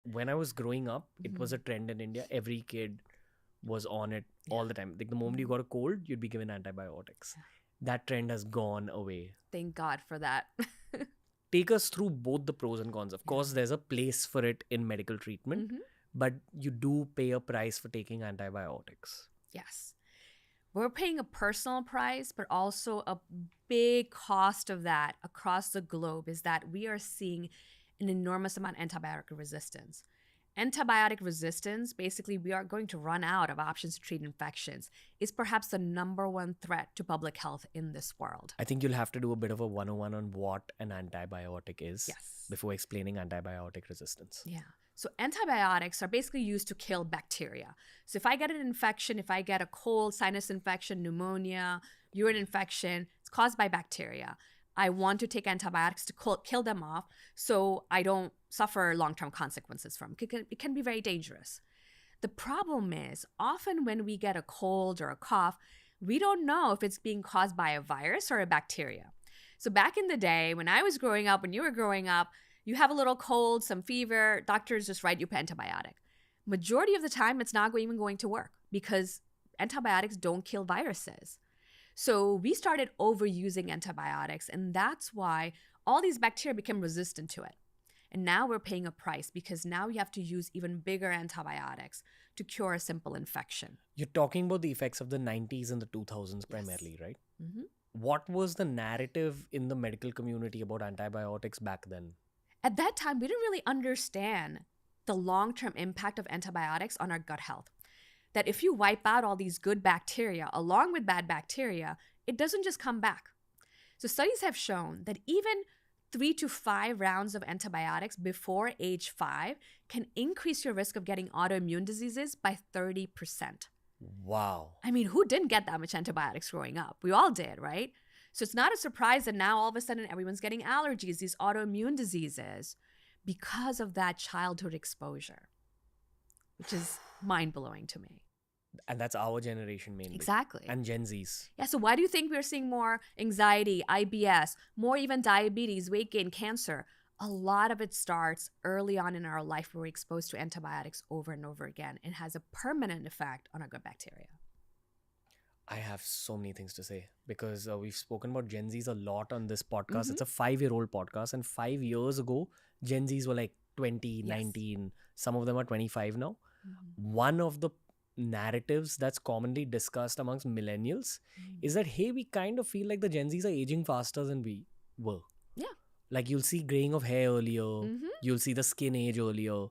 when I was growing up, it was a trend in India. Every kid was on it all the time. Like the moment you got a cold, you'd be given antibiotics. That trend has gone away. Thank God for that. Take us through both the pros and cons. Of course, there's a place for it in medical treatment, but you do pay a price for taking antibiotics. Yes. We're paying a personal price, but also a big cost of that across the globe is that we are seeing an enormous amount of antibiotic resistance. Antibiotic resistance, basically, we are going to run out of options to treat infections, is perhaps the number one threat to public health in this world. I think you'll have to do a bit of a 101 on what an antibiotic is Yes. before explaining antibiotic resistance. Yeah. So antibiotics are basically used to kill bacteria. So if I get an infection, if I get a cold, sinus infection, pneumonia, urine infection, it's caused by bacteria. I want to take antibiotics to kill them off so I don't suffer long-term consequences from it. It can be very dangerous. The problem is often when we get a cold or a cough, we don't know if it's being caused by a virus or a bacteria. So back in the day, when I was growing up, when you were growing up, you have a little cold, some fever, doctors just write you an antibiotic. Majority of the time, it's not even going to work because antibiotics don't kill viruses. So we started overusing antibiotics, and that's why all these bacteria became resistant to it. And now we're paying a price because now you have to use even bigger antibiotics to cure a simple infection. You're talking about the effects of the 90s and the 2000s primarily, right? What was the narrative in the medical community about antibiotics back then? At that time, we didn't really understand the long-term impact of antibiotics on our gut health. That if you wipe out all these good bacteria along with bad bacteria, it doesn't just come back. So studies have shown that even 3 to 5 rounds of antibiotics before age 5 can increase your risk of getting autoimmune diseases by 30%. Wow. I mean, who didn't get that much antibiotics growing up? We all did, right? So it's not a surprise that now all of a sudden everyone's getting allergies, these autoimmune diseases, because of that childhood exposure, which is mind-blowing to me. And that's our generation mainly. Exactly. And Gen Zs. Yeah, so why do you think we're seeing more anxiety, IBS, more even diabetes, weight gain, cancer? A lot of it starts early on in our life where we're exposed to antibiotics over and over again and has a permanent effect on our gut bacteria. I have so many things to say because we've spoken about Gen Zs a lot on this podcast. It's a 5-year-old podcast, and 5 years ago, Gen Zs were like 20, 19. Some of them are 25 now. One of the narratives that's commonly discussed amongst millennials is that, hey, we kind of feel like the Gen Zs are aging faster than we were. Yeah. Like you'll see graying of hair earlier, you'll see the skin age earlier,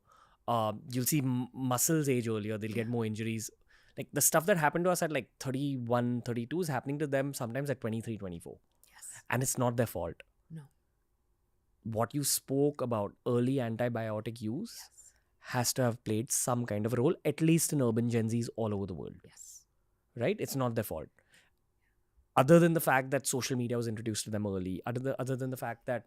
you'll see muscles age earlier, they'll get more injuries. Like the stuff that happened to us at like 31, 32 is happening to them sometimes at 23, 24. Yes. And it's not their fault. No. What you spoke about, early antibiotic use, has to have played some kind of a role, at least in urban Gen Zs all over the world. Yes. Right? It's not their fault. Other than the fact that social media was introduced to them early, other than the fact that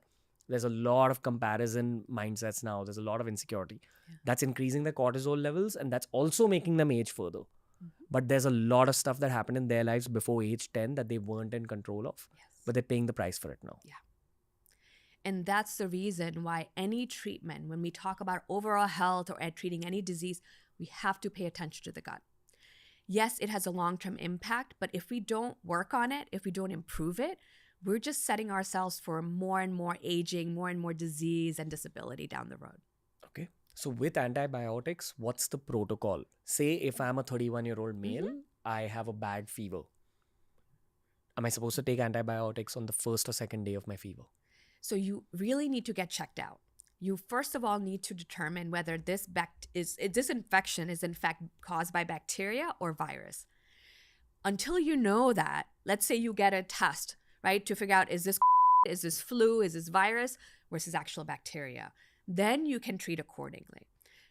there's a lot of comparison mindsets now, there's a lot of insecurity. That's increasing their cortisol levels, and that's also making them age further. But there's a lot of stuff that happened in their lives before age 10 that they weren't in control of, but they're paying the price for it now. Yeah. And that's the reason why any treatment, when we talk about overall health or treating any disease, we have to pay attention to the gut. Yes, it has a long-term impact, but if we don't work on it, if we don't improve it, we're just setting ourselves for more and more aging, more and more disease and disability down the road. Okay. So with antibiotics, what's the protocol? Say if I'm a 31-year-old male, I have a bad fever. Am I supposed to take antibiotics on the first or second day of my fever? So you really need to get checked out. You first of all need to determine whether this infection is in fact caused by bacteria or virus. Until you know that, let's say you get a test, right, to figure out is this flu, is this virus versus actual bacteria. Then you can treat accordingly.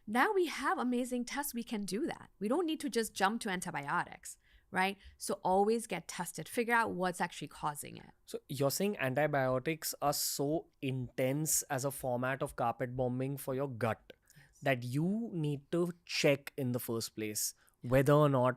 Now we have amazing tests we can do that. We don't need to just jump to antibiotics, right? So always get tested, figure out what's actually causing it. So you're saying antibiotics are so intense as a format of carpet bombing for your gut that you need to check in the first place whether or not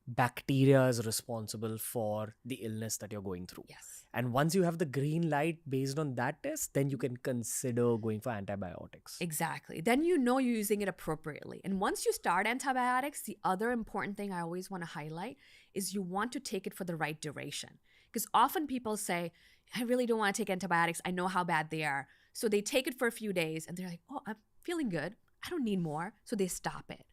bacteria is responsible for the illness that you're going through. Yes. And once you have the green light based on that test, then you can consider going for antibiotics. Exactly. Then you know you're using it appropriately. And once you start antibiotics, the other important thing I always want to highlight is you want to take it for the right duration. Because often people say, I really don't want to take antibiotics. I know how bad they are. So they take it for a few days and they're like, oh, I'm feeling good. I don't need more. So they stop it.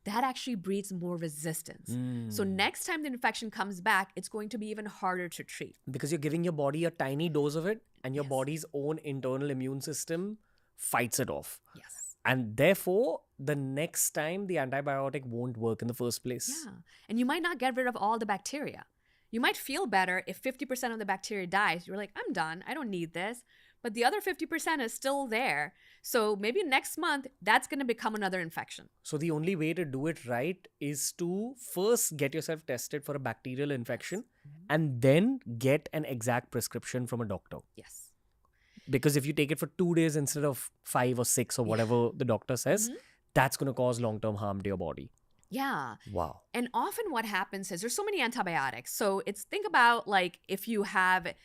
That actually breeds more resistance. So next time the infection comes back, it's going to be even harder to treat. Because you're giving your body a tiny dose of it, and your Yes. body's own internal immune system fights it off. Yes. And therefore, the next time the antibiotic won't work in the first place. Yeah. And you might not get rid of all the bacteria. You might feel better if 50% of the bacteria dies. You're like, I'm done. I don't need this. But the other 50% is still there. So maybe next month, that's going to become another infection. So the only way to do it right is to first get yourself tested for a bacterial infection and then get an exact prescription from a doctor. Yes. Because if you take it for 2 days instead of 5 or 6 or whatever the doctor says, that's going to cause long-term harm to your body. Yeah. Wow. And often what happens is there's so many antibiotics. So think about like if you have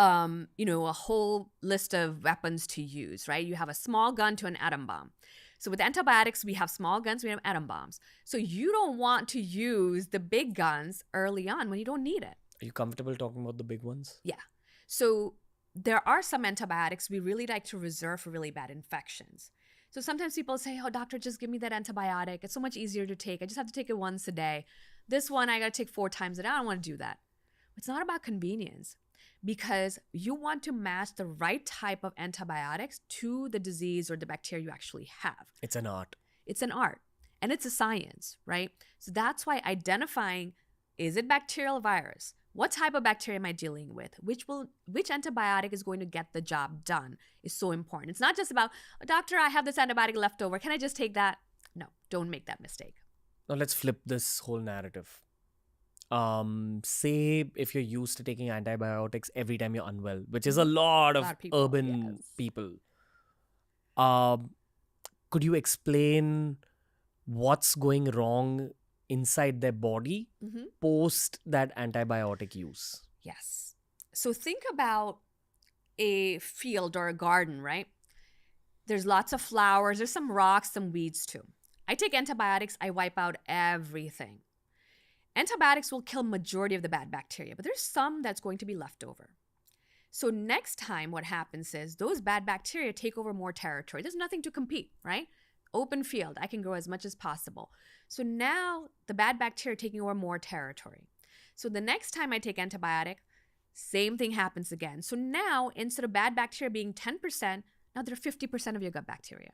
a whole list of weapons to use, right? You have a small gun to an atom bomb. So with antibiotics, we have small guns, we have atom bombs. So you don't want to use the big guns early on when you don't need it. Are you comfortable talking about the big ones? Yeah. So there are some antibiotics we really like to reserve for really bad infections. So sometimes people say, oh, doctor, just give me that antibiotic. It's so much easier to take. I just have to take it once a day. This one, I got to take 4 times a day. I don't want to do that. It's not about convenience, because you want to match the right type of antibiotics to the disease or the bacteria you actually have. It's an art. It's an art and it's a science, right? So that's why identifying, is it bacterial or virus? What type of bacteria am I dealing with? Which antibiotic is going to get the job done is so important. It's not just about, oh, doctor, I have this antibiotic left over. Can I just take that? No, don't make that mistake. Now let's flip this whole narrative. Say if you're used to taking antibiotics every time you're unwell, which is a lot of people, urban yes. people. Could you explain what's going wrong inside their body post that antibiotic use? Yes. So think about a field or a garden, right? There's lots of flowers, there's some rocks, some weeds too. I take antibiotics, I wipe out everything. Antibiotics will kill majority of the bad bacteria, but there's some that's going to be left over. So next time what happens is those bad bacteria take over more territory. There's nothing to compete, right? Open field, I can grow as much as possible. So now the bad bacteria are taking over more territory. So the next time I take antibiotic, same thing happens again. So now instead of bad bacteria being 10%, now they're 50% of your gut bacteria.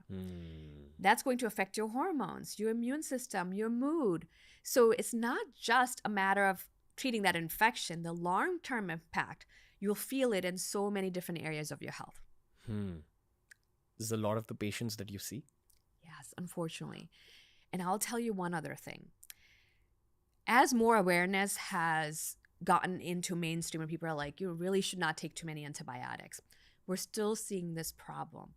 That's going to affect your hormones, your immune system, your mood. So it's not just a matter of treating that infection. The long-term impact, you'll feel it in so many different areas of your health. This is a lot of the patients that you see. Yes, unfortunately. And I'll tell you one other thing. As more awareness has gotten into mainstream and people are like, you really should not take too many antibiotics, we're still seeing this problem.